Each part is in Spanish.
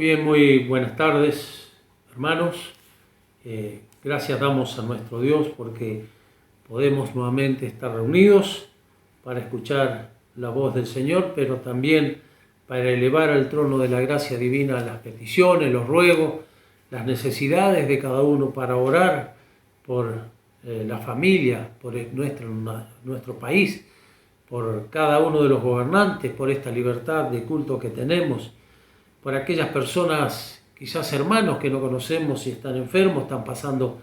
Muy bien, muy buenas tardes, hermanos. Gracias damos a nuestro Dios porque podemos nuevamente estar reunidos para escuchar la voz del Señor, pero también para elevar al trono de la gracia divina las peticiones, los ruegos, las necesidades de cada uno, para orar por la familia, por nuestro país, por cada uno de los gobernantes, por esta libertad de culto que tenemos, por aquellas personas, quizás hermanos que no conocemos y están enfermos, están pasando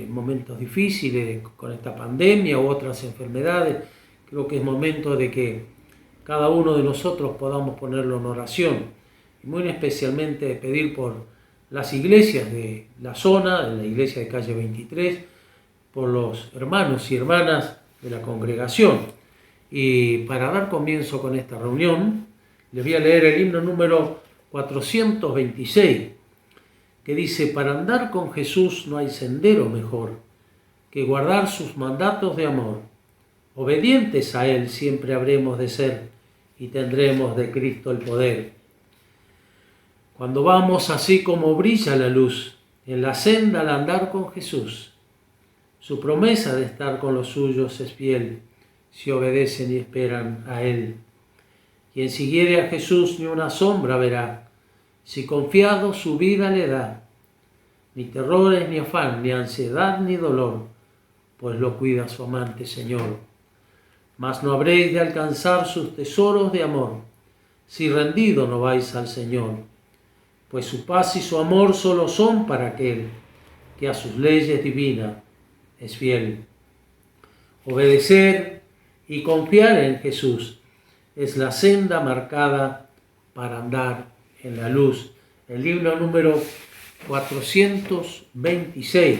momentos difíciles con esta pandemia u otras enfermedades. Creo que es momento de que cada uno de nosotros podamos ponerlo en oración, y muy especialmente pedir por las iglesias de la zona, en la iglesia de calle 23, por los hermanos y hermanas de la congregación. Y para dar comienzo con esta reunión, les voy a leer el himno número 426, que dice: para andar con Jesús no hay sendero mejor que guardar sus mandatos de amor. Obedientes a Él siempre habremos de ser y tendremos de Cristo el poder. Cuando vamos así como brilla la luz en la senda al andar con Jesús, su promesa de estar con los suyos es fiel si obedecen y esperan a Él. Quien siguiere a Jesús ni una sombra verá, si confiado su vida le da. Ni terrores, ni afán, ni ansiedad, ni dolor, pues lo cuida su amante Señor. Mas no habréis de alcanzar sus tesoros de amor, si rendido no vais al Señor, pues su paz y su amor solo son para aquel que a sus leyes divinas es fiel. Obedecer y confiar en Jesús es la senda marcada para andar en la luz. El himno número 426.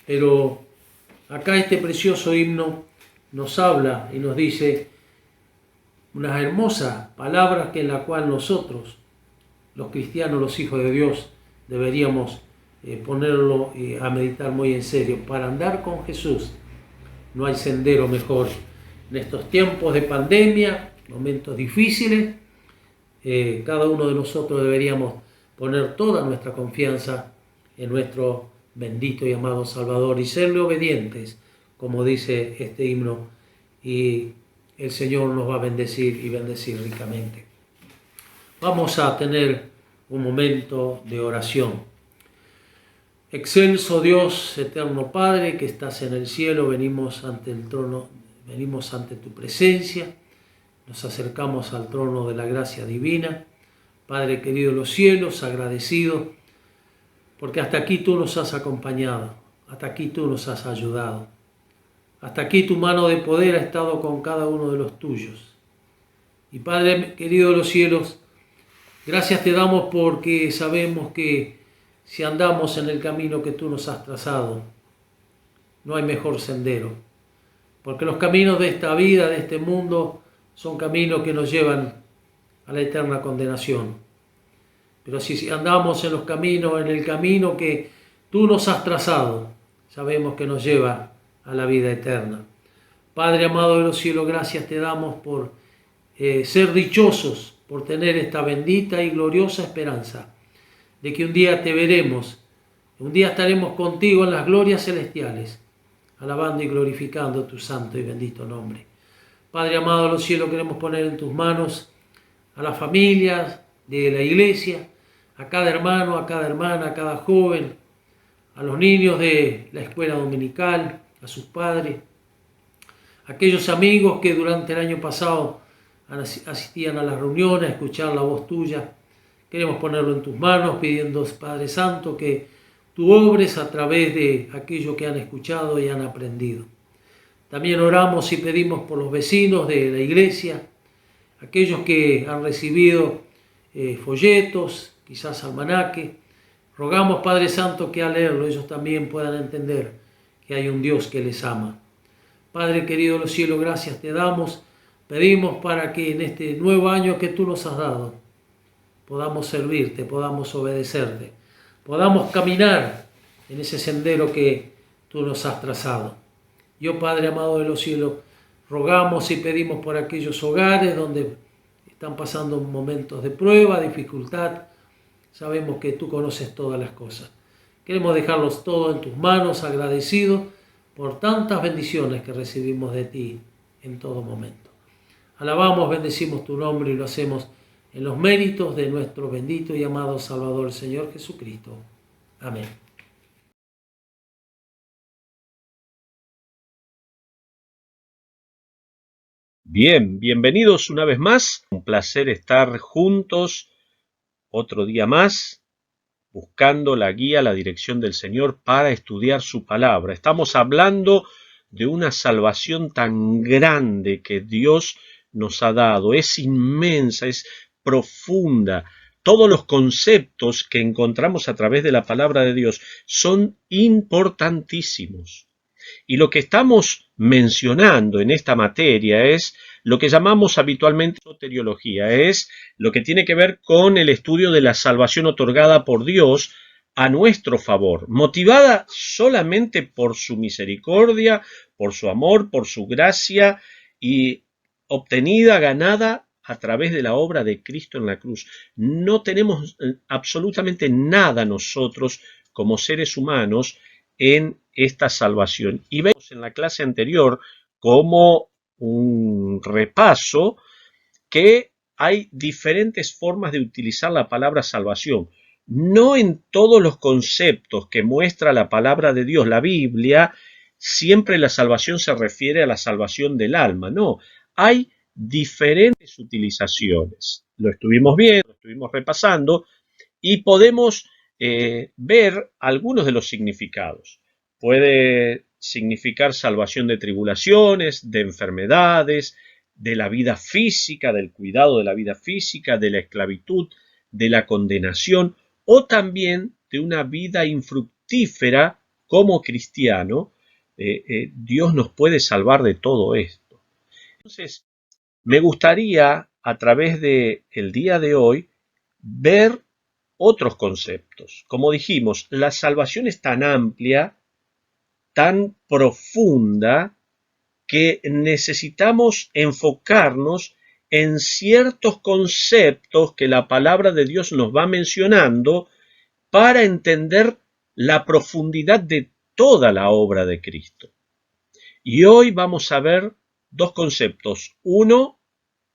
Pero acá este precioso himno nos habla y nos dice: unas hermosas palabras que en la cual nosotros, los cristianos, los hijos de Dios, deberíamos ponerlo a meditar muy en serio. Para andar con Jesús no hay sendero mejor. En estos tiempos de pandemia, momentos difíciles, cada uno de nosotros deberíamos poner toda nuestra confianza en nuestro bendito y amado Salvador y serle obedientes, como dice este himno, y el Señor nos va a bendecir y bendecir ricamente. Vamos a tener un momento de oración. Excelso Dios, eterno Padre, que estás en el cielo, venimos ante el trono, venimos ante tu presencia, nos acercamos al trono de la gracia divina. Padre querido de los cielos, agradecido, porque hasta aquí tú nos has acompañado, hasta aquí tú nos has ayudado, hasta aquí tu mano de poder ha estado con cada uno de los tuyos. Y Padre querido de los cielos, gracias te damos porque sabemos que si andamos en el camino que tú nos has trazado, no hay mejor sendero, porque los caminos de esta vida, de este mundo, son caminos que nos llevan a la eterna condenación. Pero si andamos en los caminos, en el camino que tú nos has trazado, sabemos que nos lleva a la vida eterna. Padre amado de los cielos, gracias te damos por ser dichosos, por tener esta bendita y gloriosa esperanza de que un día te veremos, un día estaremos contigo en las glorias celestiales, alabando y glorificando tu santo y bendito nombre. Padre amado de los cielos, queremos poner en tus manos a las familias de la iglesia, a cada hermano, a cada hermana, a cada joven, a los niños de la escuela dominical, a sus padres, a aquellos amigos que durante el año pasado asistían a las reuniones, a escuchar la voz tuya. Queremos ponerlo en tus manos, pidiendo, Padre Santo, que tú obres a través de aquello que han escuchado y han aprendido. También oramos y pedimos por los vecinos de la iglesia, aquellos que han recibido folletos, quizás almanaque. Rogamos, Padre Santo, que al leerlo ellos también puedan entender que hay un Dios que les ama. Padre querido de los cielos, gracias te damos. Pedimos para que en este nuevo año que tú nos has dado, podamos servirte, podamos obedecerte, podamos caminar en ese sendero que tú nos has trazado. Yo, Padre amado de los cielos, rogamos y pedimos por aquellos hogares donde están pasando momentos de prueba, dificultad. Sabemos que tú conoces todas las cosas. Queremos dejarlos todos en tus manos, agradecidos por tantas bendiciones que recibimos de ti en todo momento. Alabamos, bendecimos tu nombre y lo hacemos en los méritos de nuestro bendito y amado Salvador, el Señor Jesucristo. Amén. Bien, bienvenidos una vez más. Un placer estar juntos otro día más, buscando la guía, la dirección del Señor para estudiar su palabra. Estamos hablando de una salvación tan grande que Dios nos ha dado. Es inmensa, es profunda. Todos los conceptos que encontramos a través de la palabra de Dios son importantísimos. Y lo que estamos mencionando en esta materia es lo que llamamos habitualmente soteriología, es lo que tiene que ver con el estudio de la salvación otorgada por Dios a nuestro favor, motivada solamente por su misericordia, por su amor, por su gracia y obtenida, ganada a través de la obra de Cristo en la cruz. No tenemos absolutamente nada nosotros como seres humanos en esta salvación. Y vemos en la clase anterior como un repaso que hay diferentes formas de utilizar la palabra salvación. No en todos los conceptos que muestra la palabra de Dios, la Biblia, siempre la salvación se refiere a la salvación del alma. No, hay diferentes utilizaciones. Lo estuvimos viendo, lo estuvimos repasando y podemos ver algunos de los significados. Puede significar salvación de tribulaciones, de enfermedades, de la vida física, del cuidado de la vida física, de la esclavitud, de la condenación, o también de una vida infructífera como cristiano. Dios nos puede salvar de todo esto. Entonces, me gustaría, a través del día de hoy, ver otros conceptos. Como dijimos, la salvación es tan amplia, tan profunda, que necesitamos enfocarnos en ciertos conceptos que la palabra de Dios nos va mencionando para entender la profundidad de toda la obra de Cristo. Y hoy vamos a ver dos conceptos. Uno,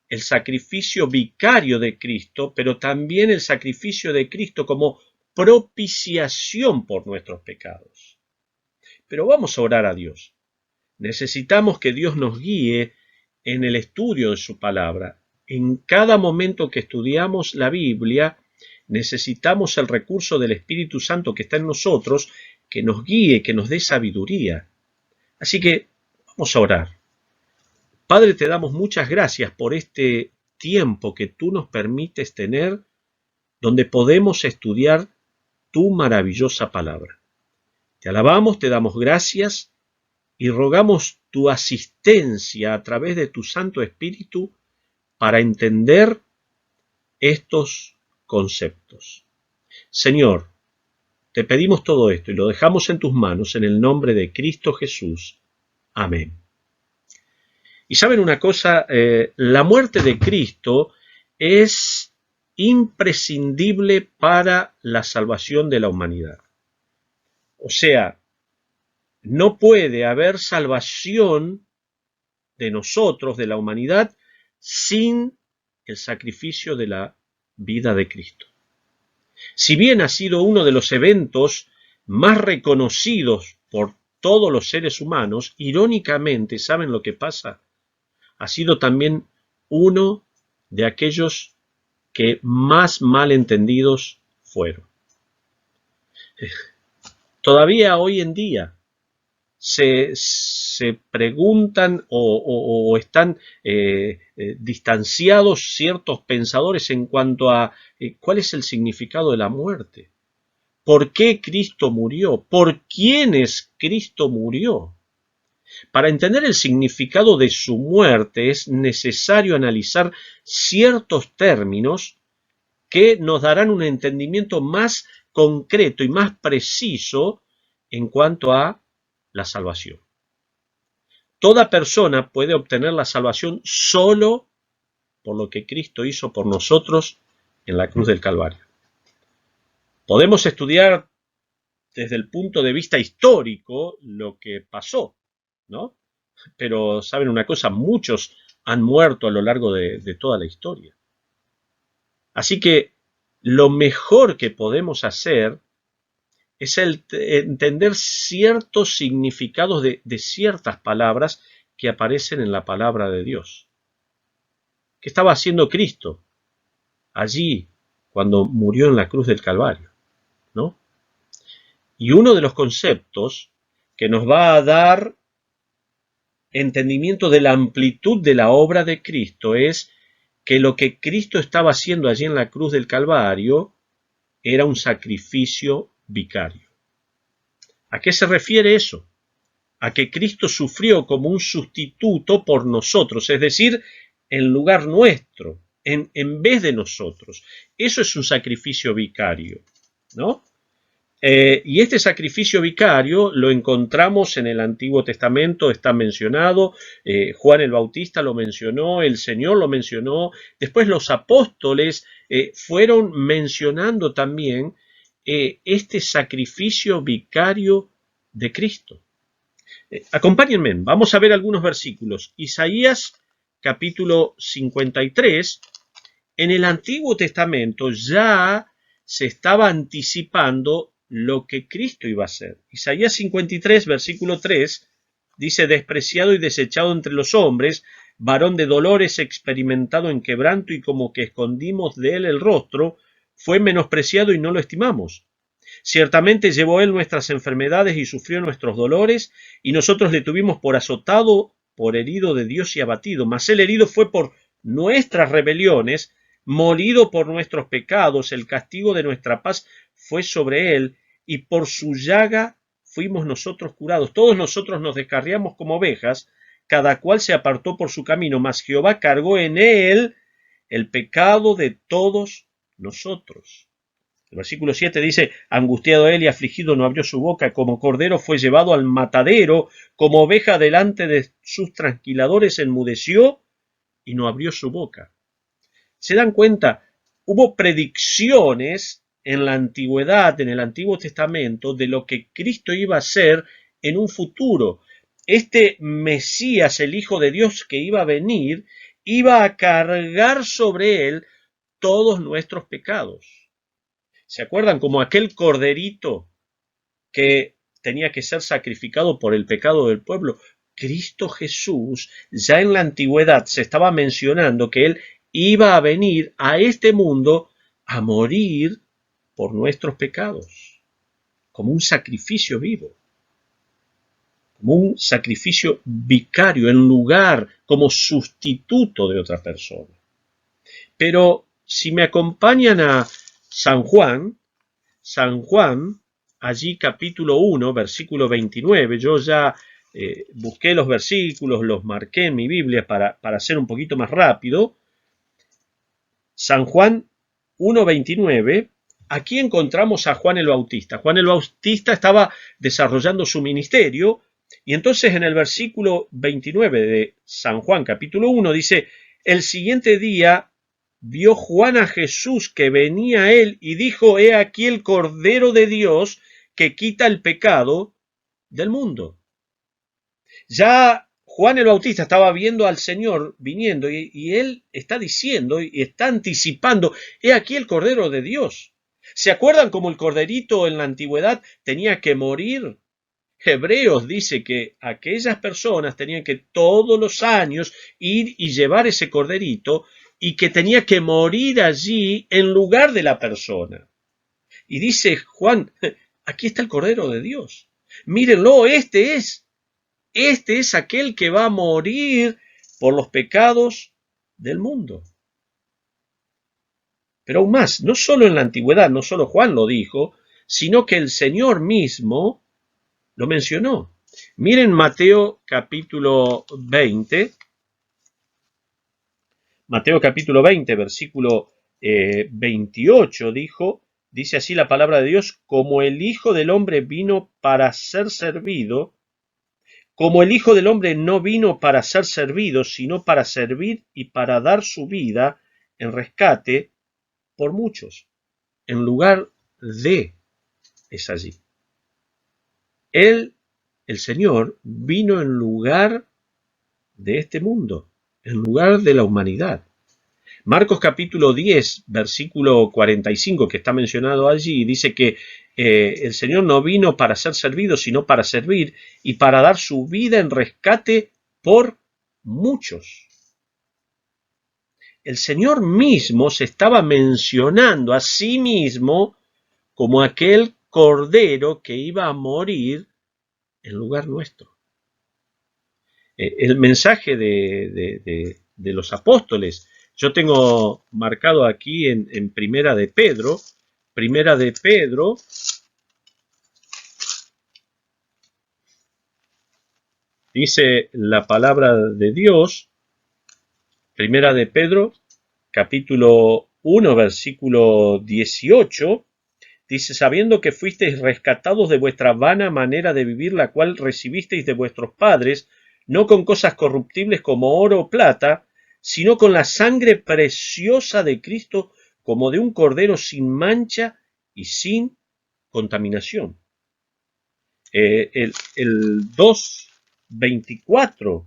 el sacrificio vicario de Cristo, pero también el sacrificio de Cristo como propiciación por nuestros pecados. Pero vamos a orar a Dios. Necesitamos que Dios nos guíe en el estudio de su palabra. En cada momento que estudiamos la Biblia, necesitamos el recurso del Espíritu Santo que está en nosotros, que nos guíe, que nos dé sabiduría. Así que vamos a orar. Padre, te damos muchas gracias por este tiempo que tú nos permites tener, donde podemos estudiar tu maravillosa palabra. Te alabamos, te damos gracias y rogamos tu asistencia a través de tu Santo Espíritu para entender estos conceptos. Señor, te pedimos todo esto y lo dejamos en tus manos en el nombre de Cristo Jesús. Amén. Y saben una cosa, la muerte de Cristo es imprescindible para la salvación de la humanidad. O sea, no puede haber salvación de nosotros, de la humanidad, sin el sacrificio de la vida de Cristo. Si bien ha sido uno de los eventos más reconocidos por todos los seres humanos, irónicamente, ¿saben lo que pasa? Ha sido también uno de aquellos que más mal entendidos fueron. Todavía hoy en día se preguntan o están distanciados ciertos pensadores en cuanto a cuál es el significado de la muerte. ¿Por qué Cristo murió? ¿Por quiénes Cristo murió? Para entender el significado de su muerte es necesario analizar ciertos términos que nos darán un entendimiento más concreto y más preciso en cuanto a la salvación. Toda persona puede obtener la salvación solo por lo que Cristo hizo por nosotros en la cruz del Calvario. Podemos estudiar desde el punto de vista histórico lo que pasó, ¿no? Pero saben una cosa, muchos han muerto a lo largo de toda la historia. Así que lo mejor que podemos hacer es entender ciertos significados de ciertas palabras que aparecen en la palabra de Dios. ¿Qué estaba haciendo Cristo allí cuando murió en la cruz del Calvario? ¿No? Y uno de los conceptos que nos va a dar entendimiento de la amplitud de la obra de Cristo es que lo que Cristo estaba haciendo allí en la cruz del Calvario era un sacrificio vicario. ¿A qué se refiere eso? A que Cristo sufrió como un sustituto por nosotros, es decir, en lugar nuestro, en vez de nosotros. Eso es un sacrificio vicario, ¿no? Y este sacrificio vicario lo encontramos en el Antiguo Testamento, está mencionado, Juan el Bautista lo mencionó, el Señor lo mencionó, después los apóstoles fueron mencionando también este sacrificio vicario de Cristo. Acompáñenme, vamos a ver algunos versículos. Isaías capítulo 53, en el Antiguo Testamento ya se estaba anticipando lo que Cristo iba a hacer. Isaías 53, versículo 3, dice: despreciado y desechado entre los hombres, varón de dolores, experimentado en quebranto, y como que escondimos de él el rostro, fue menospreciado y no lo estimamos. Ciertamente llevó él nuestras enfermedades y sufrió nuestros dolores, y nosotros le tuvimos por azotado, por herido de Dios y abatido. Mas el herido fue por nuestras rebeliones, molido por nuestros pecados, el castigo de nuestra paz fue sobre él, y por su llaga fuimos nosotros curados. Todos nosotros nos descarriamos como ovejas, cada cual se apartó por su camino, mas Jehová cargó en él el pecado de todos nosotros. El versículo 7 dice, angustiado él y afligido no abrió su boca, como cordero fue llevado al matadero, como oveja delante de sus trasquiladores enmudeció y no abrió su boca. ¿Se dan cuenta? Hubo predicciones en la antigüedad, en el Antiguo Testamento, de lo que Cristo iba a hacer en un futuro. Este Mesías, el Hijo de Dios que iba a venir, iba a cargar sobre él todos nuestros pecados. ¿Se acuerdan? Como aquel corderito que tenía que ser sacrificado por el pecado del pueblo. Cristo Jesús, ya en la antigüedad se estaba mencionando que él iba a venir a este mundo a morir por nuestros pecados, como un sacrificio vivo, como un sacrificio vicario, en lugar, como sustituto de otra persona. Pero si me acompañan a San Juan, allí capítulo 1, versículo 29, yo ya busqué los versículos, los marqué en mi Biblia para ser un poquito más rápido. San Juan 1:29, aquí encontramos a Juan el Bautista. Juan el Bautista estaba desarrollando su ministerio y entonces en el versículo 29 de San Juan capítulo 1 dice, el siguiente día vio Juan a Jesús que venía a él y dijo, he aquí el Cordero de Dios que quita el pecado del mundo. Ya Juan el Bautista estaba viendo al Señor viniendo y él está diciendo y está anticipando, he aquí el Cordero de Dios. ¿Se acuerdan cómo el corderito en la antigüedad tenía que morir? Hebreos dice que aquellas personas tenían que todos los años ir y llevar ese corderito y que tenía que morir allí en lugar de la persona. Y dice Juan, aquí está el Cordero de Dios. Mírenlo, este es aquel que va a morir por los pecados del mundo. Pero aún más, no solo en la antigüedad, no solo Juan lo dijo, sino que el Señor mismo lo mencionó. Miren Mateo capítulo 20. Mateo capítulo 20, versículo 28 dice así la palabra de Dios, como el Hijo del Hombre vino para ser servido, como el Hijo del Hombre no vino para ser servido, sino para servir y para dar su vida en rescate por muchos. En lugar de, es allí. Él, el Señor, vino en lugar de este mundo, en lugar de la humanidad. Marcos capítulo 10, versículo 45, que está mencionado allí, dice que el Señor no vino para ser servido, sino para servir y para dar su vida en rescate por muchos. El Señor mismo se estaba mencionando a sí mismo como aquel cordero que iba a morir en lugar nuestro. El mensaje de los apóstoles, yo tengo marcado aquí en Primera de Pedro, dice la palabra de Dios, Primera de Pedro, capítulo 1, versículo 18, dice, sabiendo que fuisteis rescatados de vuestra vana manera de vivir, la cual recibisteis de vuestros padres, no con cosas corruptibles como oro o plata, sino con la sangre preciosa de Cristo, como de un cordero sin mancha y sin contaminación. El 2:24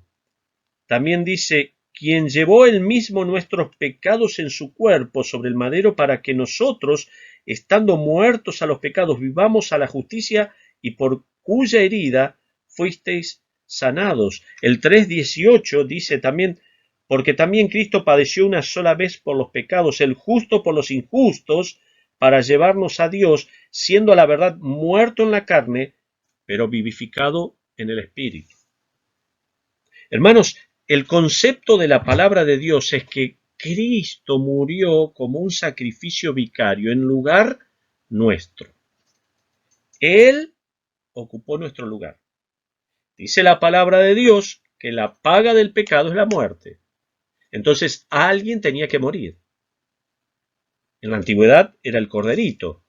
también dice, quien llevó él mismo nuestros pecados en su cuerpo sobre el madero para que nosotros, estando muertos a los pecados, vivamos a la justicia y por cuya herida fuisteis sanados. El 3:18 dice también, porque también Cristo padeció una sola vez por los pecados, el justo por los injustos, para llevarnos a Dios, siendo a la verdad muerto en la carne, pero vivificado en el Espíritu. Hermanos, el concepto de la palabra de Dios es que Cristo murió como un sacrificio vicario en lugar nuestro. Él ocupó nuestro lugar. Dice la palabra de Dios que la paga del pecado es la muerte. Entonces alguien tenía que morir. En la antigüedad era el corderito.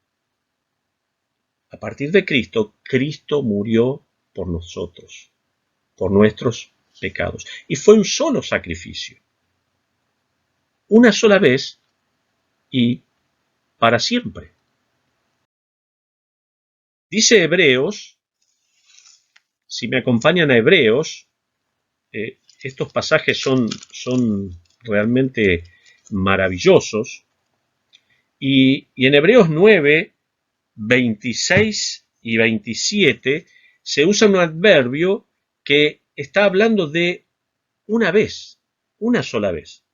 A partir de Cristo, Cristo murió por nosotros, por nuestros pecados. Y fue un solo sacrificio. Una sola vez y para siempre. Dice Hebreos, si me acompañan a Hebreos, estos pasajes son realmente maravillosos. Y en Hebreos 9, 26 y 27 se usa un adverbio que está hablando de una vez, una sola vez.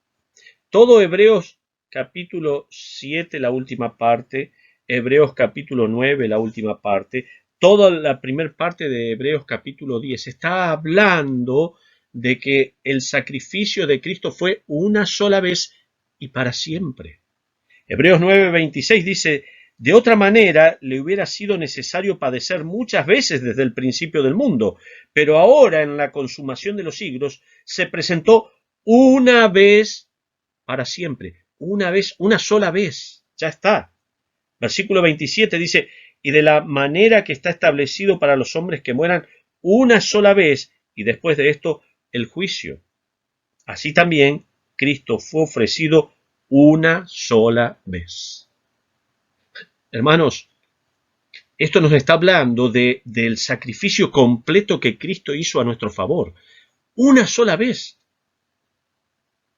Todo Hebreos capítulo 7, la última parte, Hebreos capítulo 9, la última parte, toda la primera parte de Hebreos capítulo 10 está hablando de que el sacrificio de Cristo fue una sola vez y para siempre. Hebreos 9, 26 dice, de otra manera le hubiera sido necesario padecer muchas veces desde el principio del mundo, pero ahora en la consumación de los siglos se presentó una vez para siempre, una vez, una sola vez, ya está. Versículo 27 dice, y de la manera que está establecido para los hombres que mueran una sola vez, y después de esto el juicio. Así también Cristo fue ofrecido una sola vez. Hermanos, esto nos está hablando del sacrificio completo que Cristo hizo a nuestro favor. Una sola vez.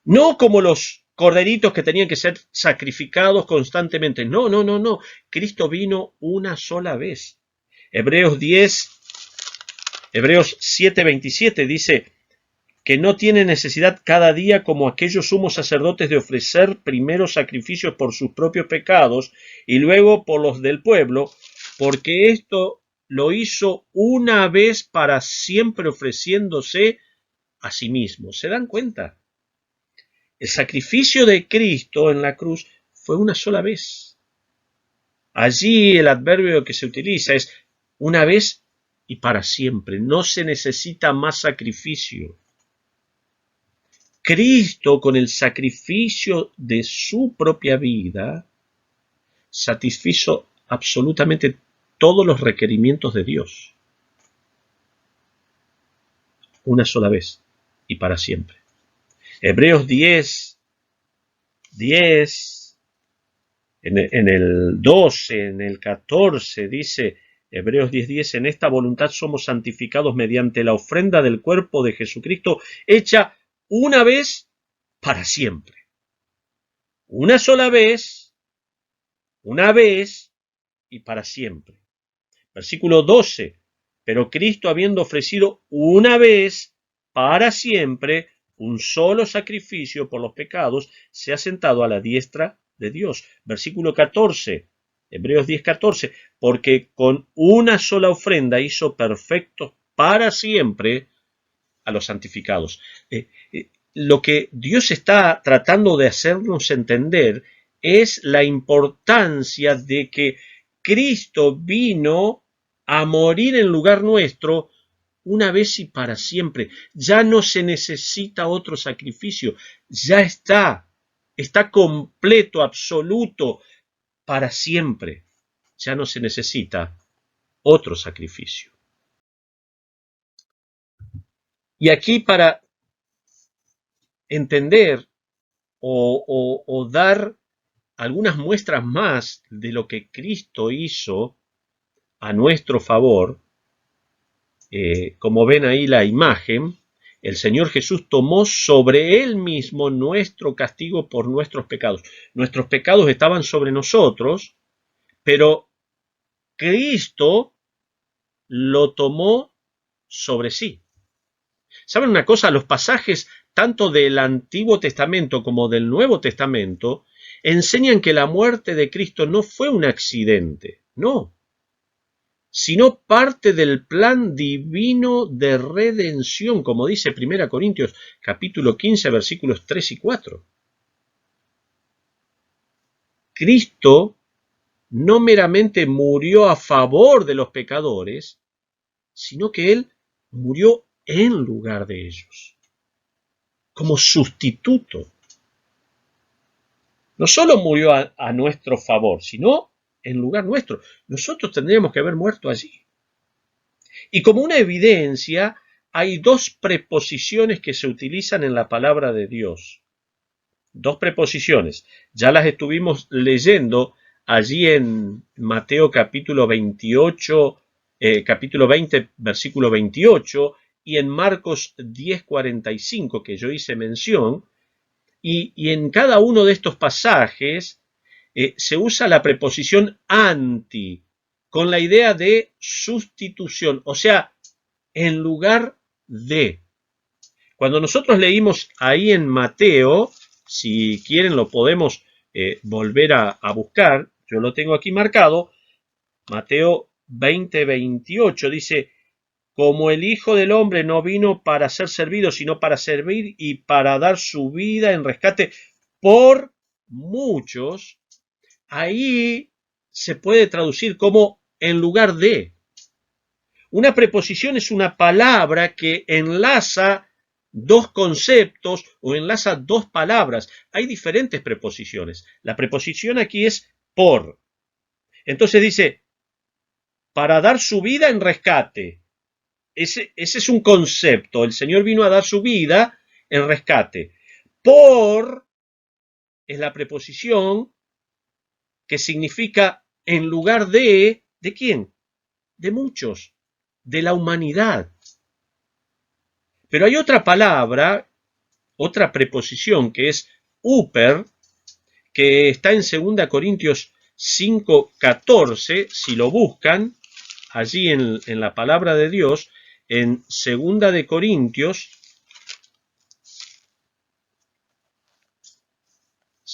No como los corderitos que tenían que ser sacrificados constantemente. No, no, no, no. Cristo vino una sola vez. Hebreos 7:27 dice que no tiene necesidad cada día como aquellos sumos sacerdotes de ofrecer primero sacrificios por sus propios pecados y luego por los del pueblo, porque esto lo hizo una vez para siempre ofreciéndose a sí mismo. ¿Se dan cuenta? El sacrificio de Cristo en la cruz fue una sola vez. Allí el adverbio que se utiliza es una vez y para siempre. No se necesita más sacrificio. Cristo, con el sacrificio de su propia vida, satisfizo absolutamente todos los requerimientos de Dios. Una sola vez y para siempre. Hebreos 10, en el 12, en el 14, dice Hebreos 10:10, en esta voluntad somos santificados mediante la ofrenda del cuerpo de Jesucristo hecha una vez para siempre. Una sola vez, una vez y para siempre. Versículo 12, pero Cristo habiendo ofrecido una vez para siempre un solo sacrificio por los pecados, se ha sentado a la diestra de Dios. Versículo 14, Hebreos 10:14, porque con una sola ofrenda hizo perfectos para siempre a los santificados. Lo que Dios está tratando de hacernos entender es la importancia de que Cristo vino a morir en lugar nuestro una vez y para siempre. Ya no se necesita otro sacrificio. Ya está completo, absoluto, para siempre. Ya no se necesita otro sacrificio. Y aquí para entender o dar algunas muestras más de lo que Cristo hizo a nuestro favor, como ven ahí la imagen, el Señor Jesús tomó sobre Él mismo nuestro castigo por nuestros pecados. Nuestros pecados estaban sobre nosotros, pero Cristo lo tomó sobre sí. ¿Saben una cosa? Los pasajes tanto del Antiguo Testamento como del Nuevo Testamento enseñan que la muerte de Cristo no fue un accidente, no, sino parte del plan divino de redención, como dice 1 Corintios capítulo 15, versículos 3 y 4. Cristo no meramente murió a favor de los pecadores, sino que Él murió en lugar de ellos, como sustituto. No solo murió a nuestro favor, sino en lugar nuestro. Nosotros tendríamos que haber muerto allí. Y como una evidencia, hay dos preposiciones que se utilizan en la palabra de Dios. Dos preposiciones. Ya las estuvimos leyendo allí en Mateo capítulo 28, capítulo 20, versículo 28, y en Marcos 10:45, que yo hice mención, y en cada uno de estos pasajes se usa la preposición anti, con la idea de sustitución, o sea, en lugar de. Cuando nosotros leímos ahí en Mateo, si quieren lo podemos volver a buscar, yo lo tengo aquí marcado, Mateo 20:28 dice, como el Hijo del Hombre no vino para ser servido, sino para servir y para dar su vida en rescate por muchos, ahí se puede traducir como en lugar de. Una preposición es una palabra que enlaza dos conceptos o enlaza dos palabras. Hay diferentes preposiciones. La preposición aquí es por. Entonces dice, para dar su vida en rescate. Ese es un concepto. El Señor vino a dar su vida en rescate. Por es la preposición que significa en lugar ¿de quién? De muchos, de la humanidad. Pero hay otra palabra, otra preposición que es uper, que está en 2 Corintios 5:14, si lo buscan, allí en la palabra de Dios, en 2 Corintios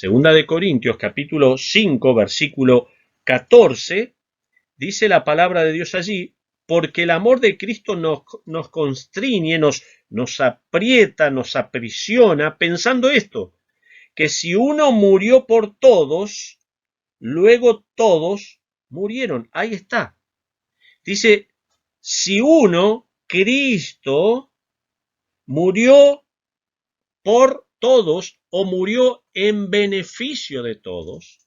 2 Corintios capítulo 5, versículo 14, dice la palabra de Dios allí, porque el amor de Cristo nos constriñe, nos aprieta, nos aprisiona, pensando esto, que si uno murió por todos, luego todos murieron. Ahí está. Dice, si uno, Cristo, murió por todos o murió en beneficio de todos,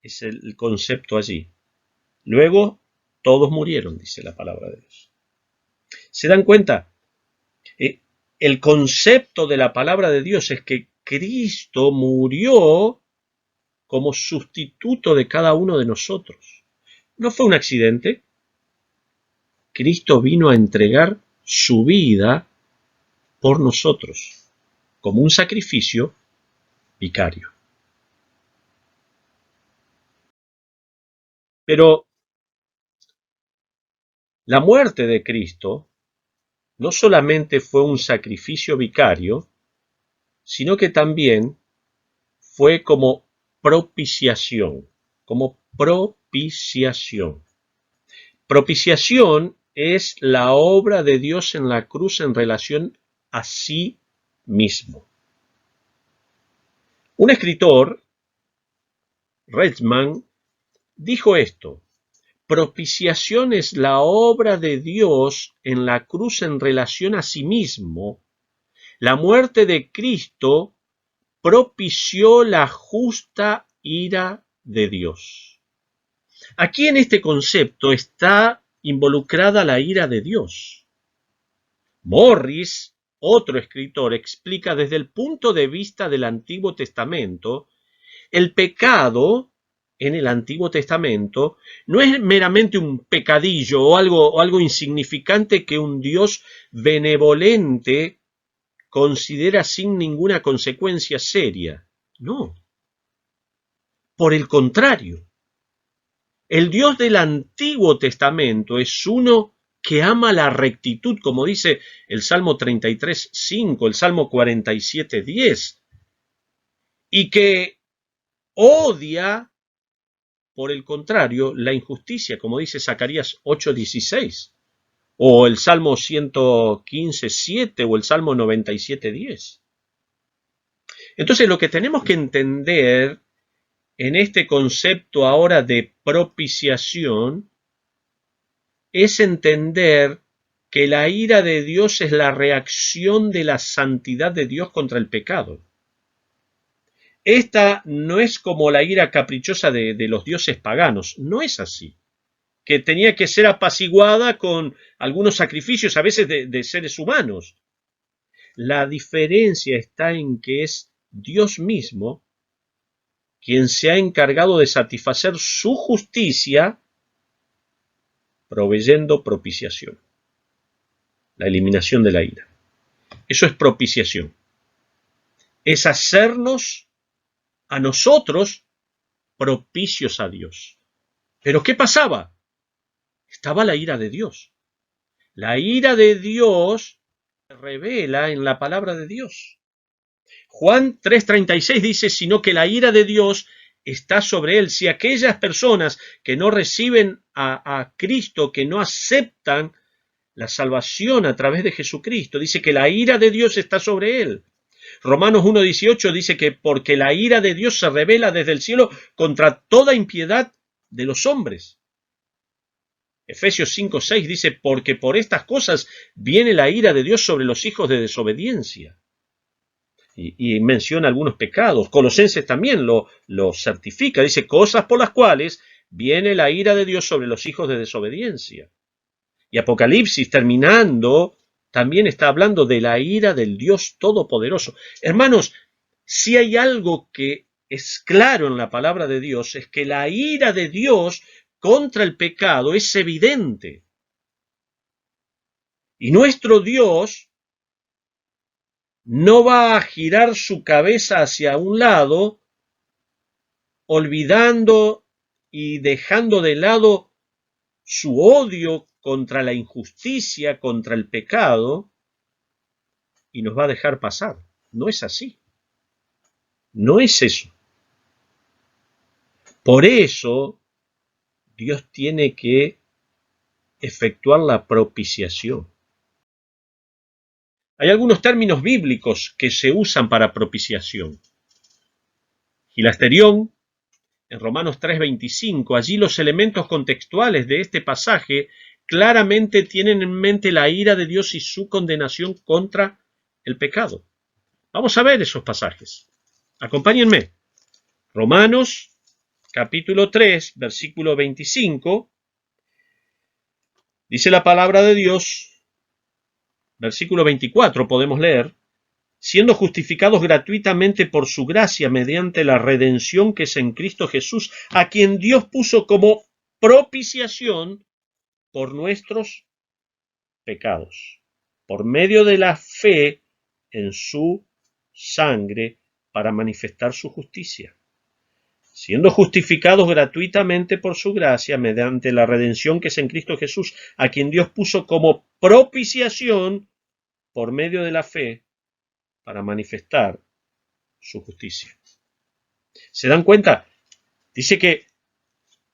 es el concepto allí. Luego, todos murieron, dice la palabra de Dios. ¿Se dan cuenta? El concepto de la palabra de Dios es que Cristo murió como sustituto de cada uno de nosotros. No fue un accidente. Cristo vino a entregar su vida por nosotros, como un sacrificio vicario. Pero la muerte de Cristo no solamente fue un sacrificio vicario, sino que también fue como propiciación, como propiciación. Propiciación es la obra de Dios en la cruz en relación a sí mismo. Un escritor, Redman, dijo esto: propiciación es la obra de Dios en la cruz en relación a sí mismo. La muerte de Cristo propició la justa ira de Dios. Aquí en este concepto está involucrada la ira de Dios. Morris, otro escritor, explica desde el punto de vista del Antiguo Testamento, el pecado en el Antiguo Testamento no es meramente un pecadillo o algo insignificante que un Dios benevolente considera sin ninguna consecuencia seria. No. Por el contrario, el Dios del Antiguo Testamento es uno que ama la rectitud, como dice el Salmo 33:5, el Salmo 47:10, y que odia, por el contrario, la injusticia, como dice Zacarías 8:16, o el Salmo 115:7 o el Salmo 97:10. Entonces, lo que tenemos que entender en este concepto ahora de propiciación es entender que la ira de Dios es la reacción de la santidad de Dios contra el pecado. Esta no es como la ira caprichosa de los dioses paganos, no es así, que tenía que ser apaciguada con algunos sacrificios a veces de seres humanos. La diferencia está en que es Dios mismo quien se ha encargado de satisfacer su justicia proveyendo propiciación, la eliminación de la ira. Eso es propiciación. Es hacernos a nosotros propicios a Dios. ¿Pero qué pasaba? Estaba la ira de Dios. La ira de Dios se revela en la palabra de Dios. Juan 3:36 dice, sino que la ira de Dios está sobre él. Si aquellas personas que no reciben a Cristo, que no aceptan la salvación a través de Jesucristo, dice que la ira de Dios está sobre él. Romanos 1:18 dice que porque la ira de Dios se revela desde el cielo contra toda impiedad de los hombres. Efesios 5:6 dice, porque por estas cosas viene la ira de Dios sobre los hijos de desobediencia. Y menciona algunos pecados. Colosenses también lo certifica, dice, cosas por las cuales viene la ira de Dios sobre los hijos de desobediencia. Y Apocalipsis, terminando, también está hablando de la ira del Dios Todopoderoso. Hermanos, si hay algo que es claro en la palabra de Dios, es que la ira de Dios contra el pecado es evidente. Y nuestro Dios no va a girar su cabeza hacia un lado, olvidando y dejando de lado su odio contra la injusticia, contra el pecado, y nos va a dejar pasar. No es así. No es eso. Por eso, Dios tiene que efectuar la propiciación. Hay algunos términos bíblicos que se usan para propiciación. Hilasterión, en Romanos 3:25, allí los elementos contextuales de este pasaje claramente tienen en mente la ira de Dios y su condenación contra el pecado. Vamos a ver esos pasajes. Acompáñenme. Romanos, capítulo 3, versículo 25, dice la palabra de Dios, versículo 24 podemos leer, siendo justificados gratuitamente por su gracia mediante la redención que es en Cristo Jesús, a quien Dios puso como propiciación por nuestros pecados, por medio de la fe en su sangre para manifestar su justicia. Siendo justificados gratuitamente por su gracia mediante la redención que es en Cristo Jesús, a quien Dios puso como propiciación por medio de la fe para manifestar su justicia. ¿Se dan cuenta? Dice que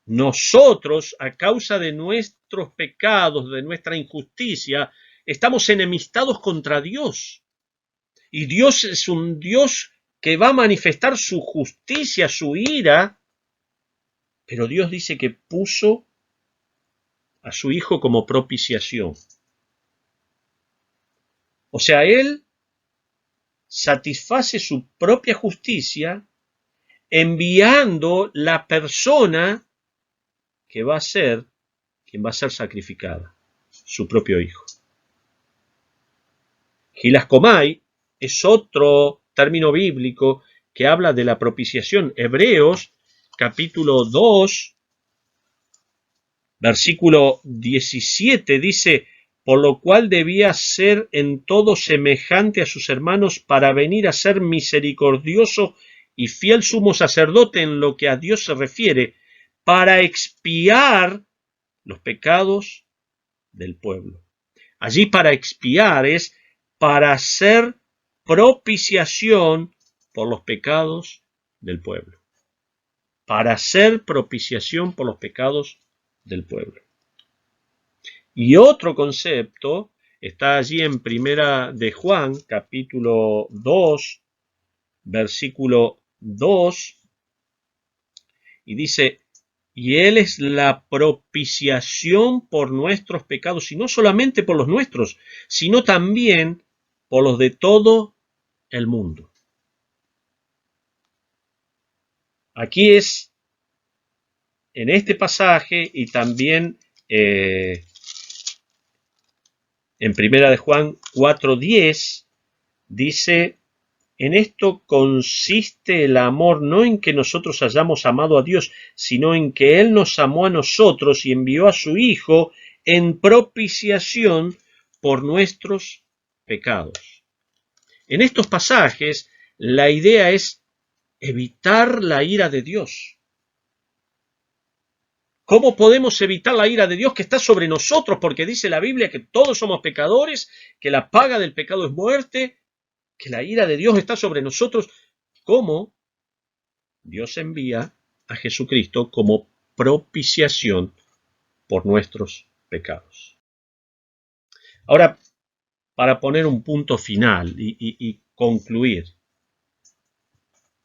nosotros, a causa de nuestros pecados, de nuestra injusticia, estamos enemistados contra Dios. Y Dios es un Dios que va a manifestar su justicia, su ira, pero Dios dice que puso a su Hijo como propiciación. O sea, Él satisface su propia justicia enviando la persona que va a ser quien va a ser sacrificada, su propio Hijo. Hilaskomai es otro término bíblico que habla de la propiciación. Hebreos, capítulo 2, versículo 17, dice, por lo cual debía ser en todo semejante a sus hermanos para venir a ser misericordioso y fiel sumo sacerdote en lo que a Dios se refiere, para expiar los pecados del pueblo. Allí para expiar es para hacer propiciación por los pecados del pueblo. Para hacer propiciación por los pecados del pueblo. Y otro concepto está allí en Primera de Juan, capítulo 2, versículo 2, y dice, y Él es la propiciación por nuestros pecados, y no solamente por los nuestros, sino también por los de todo el mundo. Aquí es, en este pasaje, y también en Primera de Juan 4:10, dice: en esto consiste el amor, no en que nosotros hayamos amado a Dios, sino en que Él nos amó a nosotros y envió a su Hijo en propiciación por nuestros pecados. En estos pasajes, la idea es evitar la ira de Dios. ¿Cómo podemos evitar la ira de Dios que está sobre nosotros? Porque dice la Biblia que todos somos pecadores, que la paga del pecado es muerte, que la ira de Dios está sobre nosotros. ¿Cómo? Dios envía a Jesucristo como propiciación por nuestros pecados. Ahora, para poner un punto final y concluir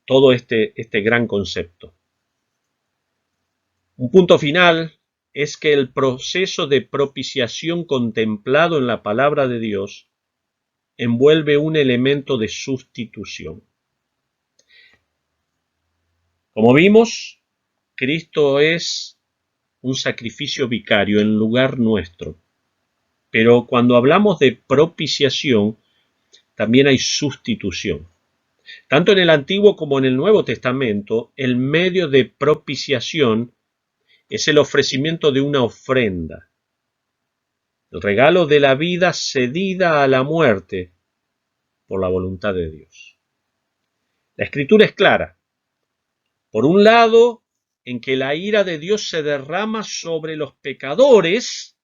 todo este gran concepto. Un punto final es que el proceso de propiciación contemplado en la palabra de Dios envuelve un elemento de sustitución. Como vimos, Cristo es un sacrificio vicario en lugar nuestro. Pero cuando hablamos de propiciación, también hay sustitución. Tanto en el Antiguo como en el Nuevo Testamento, el medio de propiciación es el ofrecimiento de una ofrenda, el regalo de la vida cedida a la muerte por la voluntad de Dios. La Escritura es clara. Por un lado, en que la ira de Dios se derrama sobre los pecadores,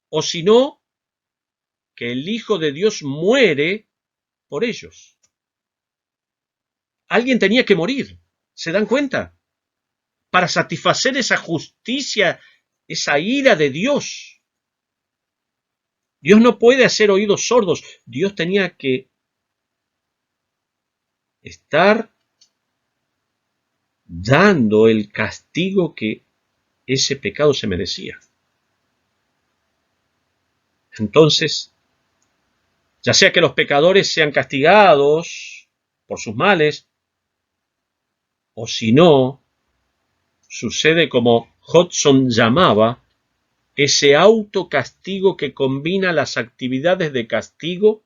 o si no, que el Hijo de Dios muere por ellos. Alguien tenía que morir, ¿se dan cuenta? Para satisfacer esa justicia, esa ira de Dios. Dios no puede hacer oídos sordos. Dios tenía que estar dando el castigo que ese pecado se merecía. Entonces, ya sea que los pecadores sean castigados por sus males, o si no, sucede como Hodgson llamaba ese autocastigo que combina las actividades de castigo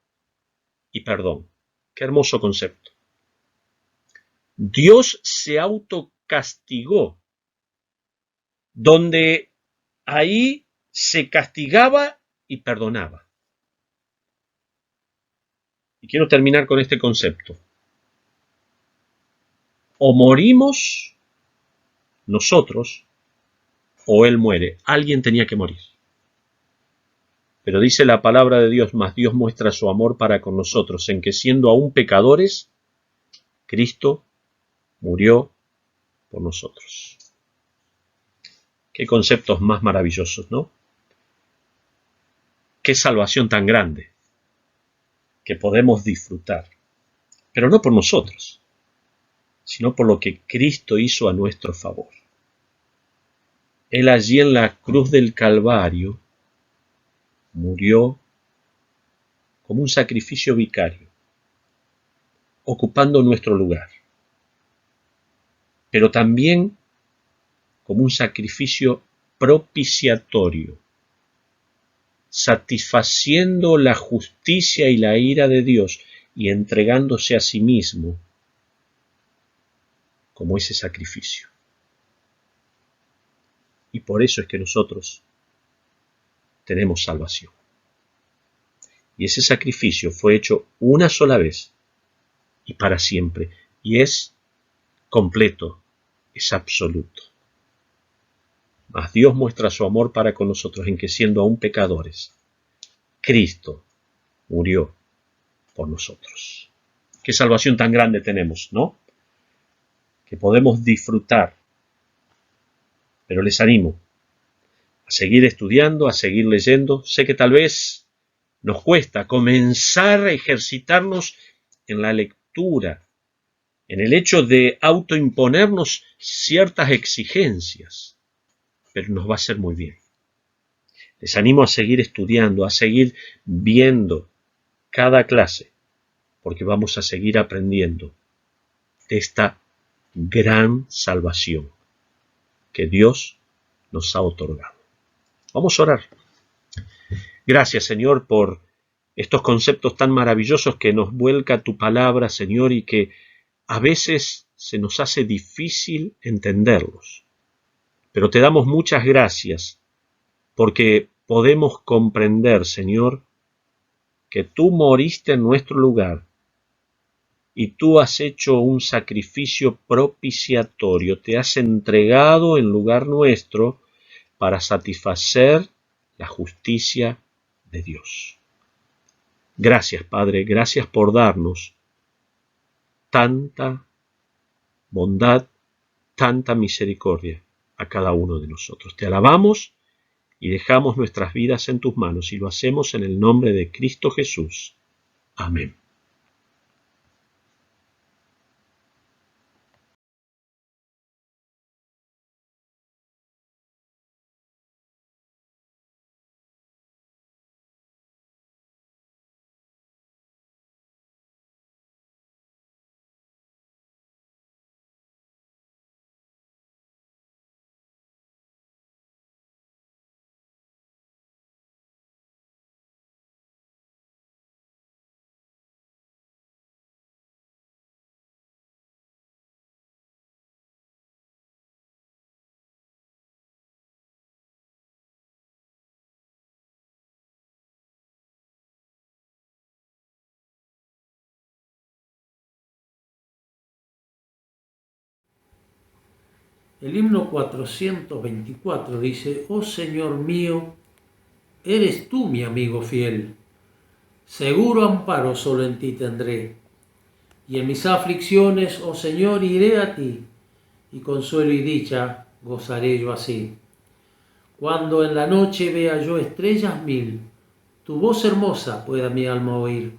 y perdón. Qué hermoso concepto. Dios se autocastigó, donde ahí se castigaba y perdonaba. Y quiero terminar con este concepto. O morimos nosotros, o Él muere. Alguien tenía que morir. Pero dice la palabra de Dios, mas Dios muestra su amor para con nosotros, en que siendo aún pecadores, Cristo murió por nosotros. Qué conceptos más maravillosos, ¿no? Qué salvación tan grande que podemos disfrutar. Pero no por nosotros, sino por lo que Cristo hizo a nuestro favor. Él allí en la cruz del Calvario murió como un sacrificio vicario, ocupando nuestro lugar, pero también como un sacrificio propiciatorio, satisfaciendo la justicia y la ira de Dios y entregándose a sí mismo como ese sacrificio. Y por eso es que nosotros tenemos salvación. Y ese sacrificio fue hecho una sola vez y para siempre. Y es completo, es absoluto. Mas Dios muestra su amor para con nosotros en que siendo aún pecadores, Cristo murió por nosotros. Qué salvación tan grande tenemos, ¿no? Que podemos disfrutar. Pero les animo a seguir estudiando, a seguir leyendo. Sé que tal vez nos cuesta comenzar a ejercitarnos en la lectura en el hecho de autoimponernos ciertas exigencias, pero nos va a hacer muy bien. Les animo a seguir estudiando, a seguir viendo cada clase, porque vamos a seguir aprendiendo de esta gran salvación que Dios nos ha otorgado. Vamos a orar. Gracias, Señor, por estos conceptos tan maravillosos que nos vuelca tu palabra, Señor, y que a veces se nos hace difícil entenderlos. Pero te damos muchas gracias porque podemos comprender, Señor, que tú moriste en nuestro lugar y tú has hecho un sacrificio propiciatorio, te has entregado en lugar nuestro para satisfacer la justicia de Dios. Gracias, Padre, gracias por darnos tanta bondad, tanta misericordia a cada uno de nosotros. Te alabamos y dejamos nuestras vidas en tus manos y lo hacemos en el nombre de Cristo Jesús. Amén. El himno 424 dice: Oh Señor mío, eres tú mi amigo fiel, seguro amparo solo en ti tendré, y en mis aflicciones, oh Señor, iré a ti, y consuelo y dicha gozaré yo así. Cuando en la noche vea yo estrellas mil, tu voz hermosa pueda mi alma oír.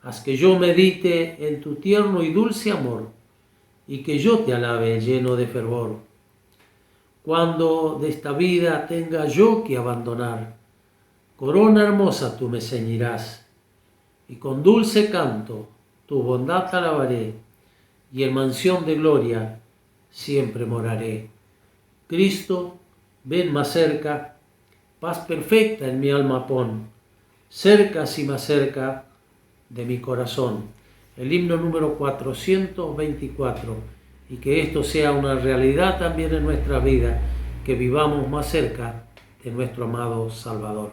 Haz que yo medite en tu tierno y dulce amor, y que yo te alabe lleno de fervor. Cuando de esta vida tenga yo que abandonar, corona hermosa tú me ceñirás, y con dulce canto tu bondad te alabaré, y en mansión de gloria siempre moraré. Cristo, ven más cerca, paz perfecta en mi alma pon, cerca si más cerca de mi corazón. El himno número 424, y que esto sea una realidad también en nuestra vida, que vivamos más cerca de nuestro amado Salvador.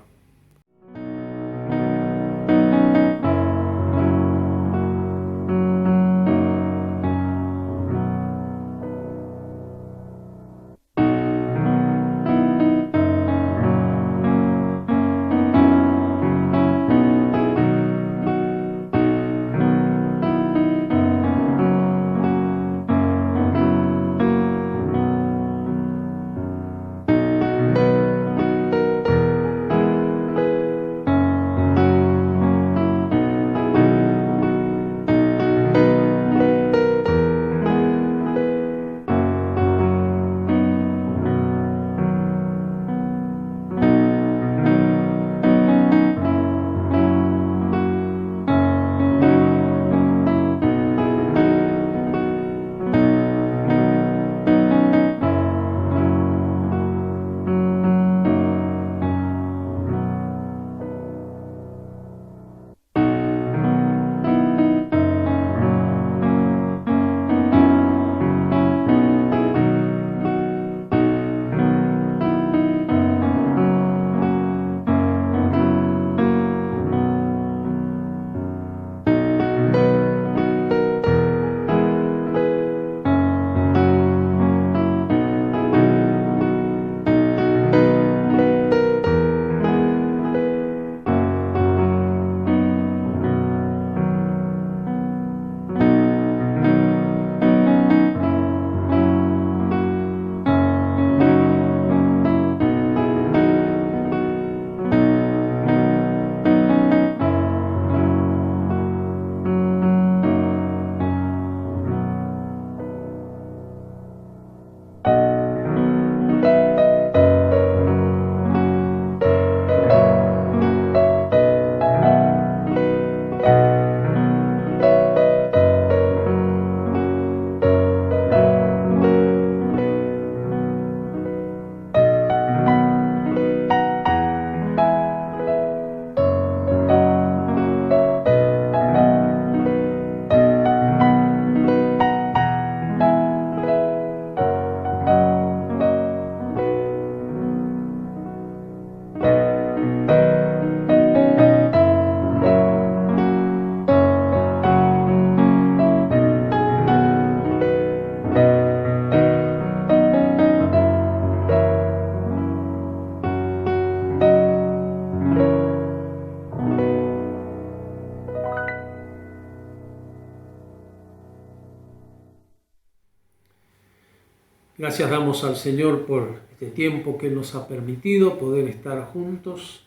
Gracias damos al Señor por este tiempo que Él nos ha permitido poder estar juntos,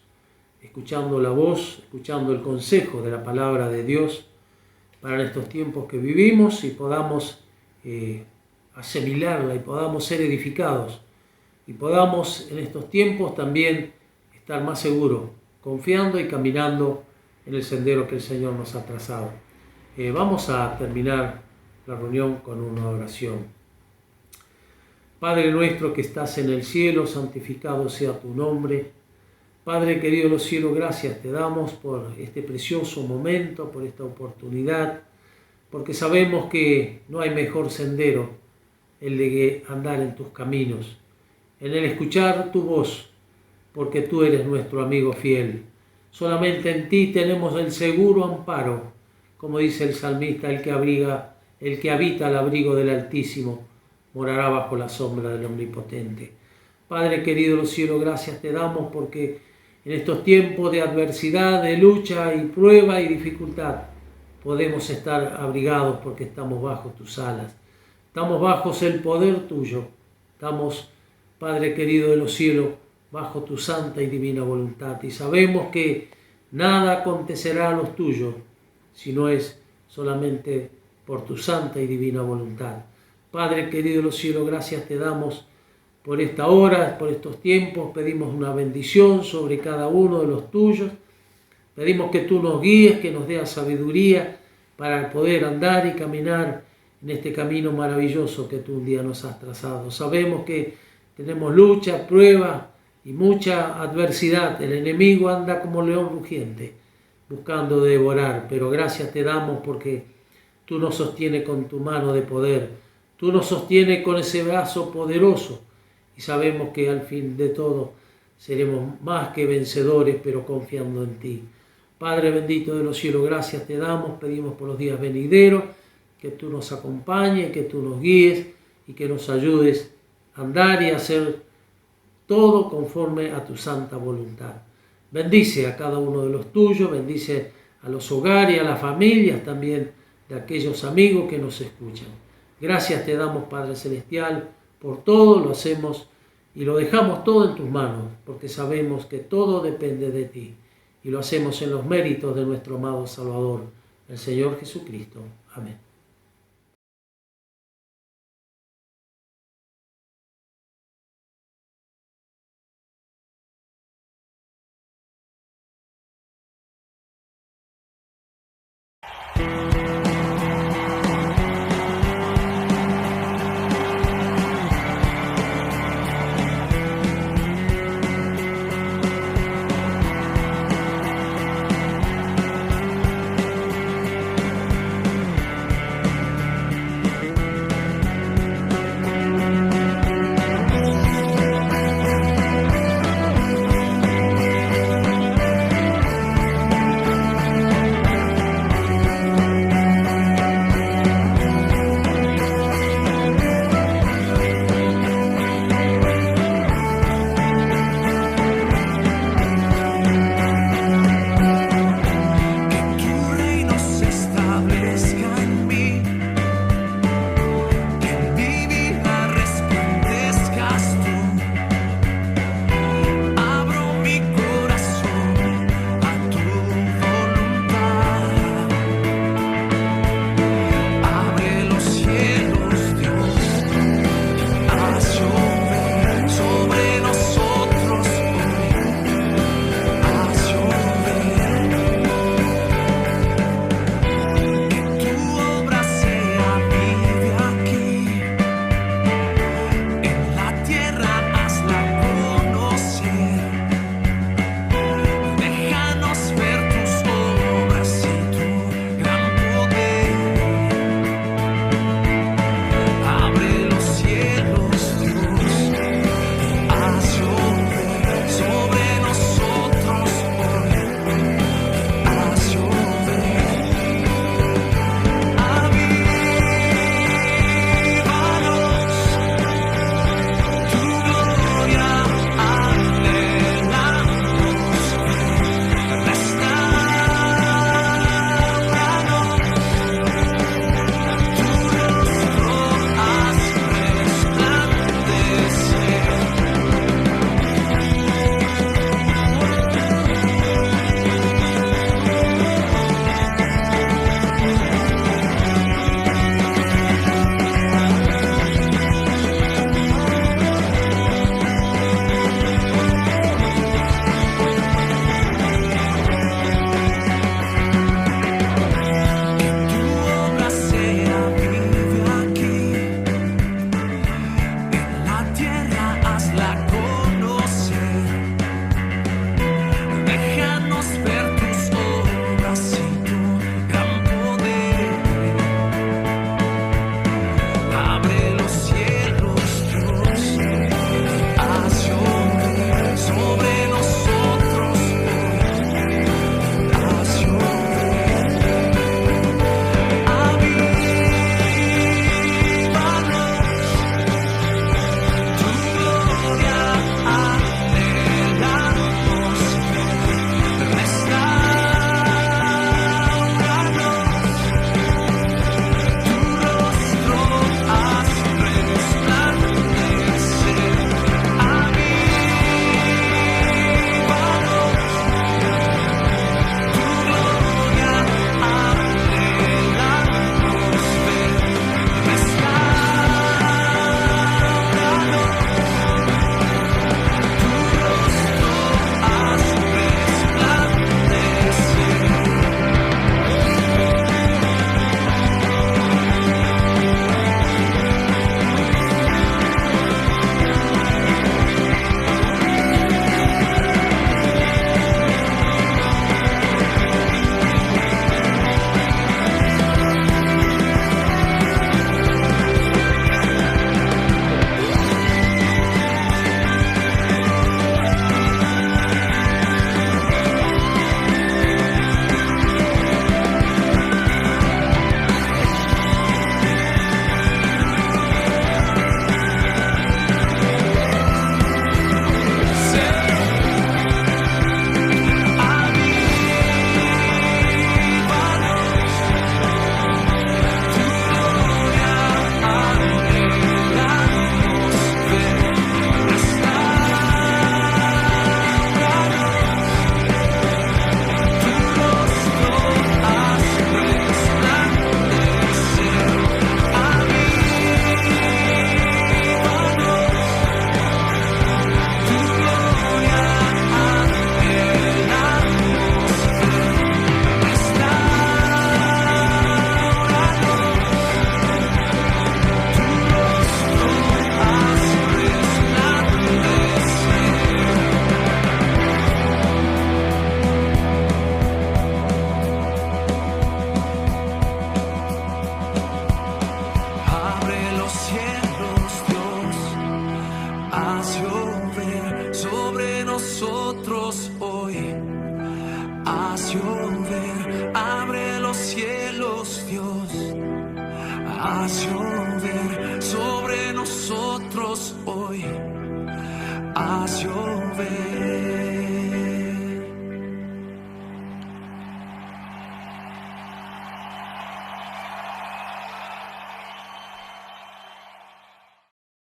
escuchando la voz, escuchando el consejo de la palabra de Dios para estos tiempos que vivimos y podamos asimilarla y podamos ser edificados y podamos en estos tiempos también estar más seguros, confiando y caminando en el sendero que el Señor nos ha trazado. Vamos a terminar la reunión con una oración. Padre nuestro que estás en el cielo, santificado sea tu nombre. Padre querido de los cielos, gracias te damos por este precioso momento, por esta oportunidad, porque sabemos que no hay mejor sendero el de andar en tus caminos, en el escuchar tu voz, porque tú eres nuestro amigo fiel. Solamente en ti tenemos el seguro amparo, como dice el salmista, el que habita al abrigo del Altísimo, morará bajo la sombra del Omnipotente. Padre querido de los cielos, gracias te damos porque en estos tiempos de adversidad, de lucha y prueba y dificultad, podemos estar abrigados porque estamos bajo tus alas. Estamos bajo el poder tuyo. Estamos, Padre querido de los cielos, bajo tu santa y divina voluntad. Y sabemos que nada acontecerá a los tuyos, si no es solamente por tu santa y divina voluntad. Padre querido de los cielos, gracias te damos por esta hora, por estos tiempos. Pedimos una bendición sobre cada uno de los tuyos. Pedimos que tú nos guíes, que nos des sabiduría para poder andar y caminar en este camino maravilloso que tú un día nos has trazado. Sabemos que tenemos lucha, prueba y mucha adversidad. El enemigo anda como león rugiente, buscando devorar, pero gracias te damos porque tú nos sostienes con tu mano de poder. Tú nos sostienes con ese brazo poderoso y sabemos que al fin de todo seremos más que vencedores, pero confiando en ti. Padre bendito de los cielos, gracias te damos, pedimos por los días venideros, que tú nos acompañes, que tú nos guíes y que nos ayudes a andar y a hacer todo conforme a tu santa voluntad. Bendice a cada uno de los tuyos, bendice a los hogares y a las familias también de aquellos amigos que nos escuchan. Gracias te damos, Padre Celestial, por todo, lo hacemos y lo dejamos todo en tus manos, porque sabemos que todo depende de ti. Y lo hacemos en los méritos de nuestro amado Salvador, el Señor Jesucristo. Amén. Haz llover, abre los cielos, Dios. Haz llover sobre nosotros hoy. Haz llover.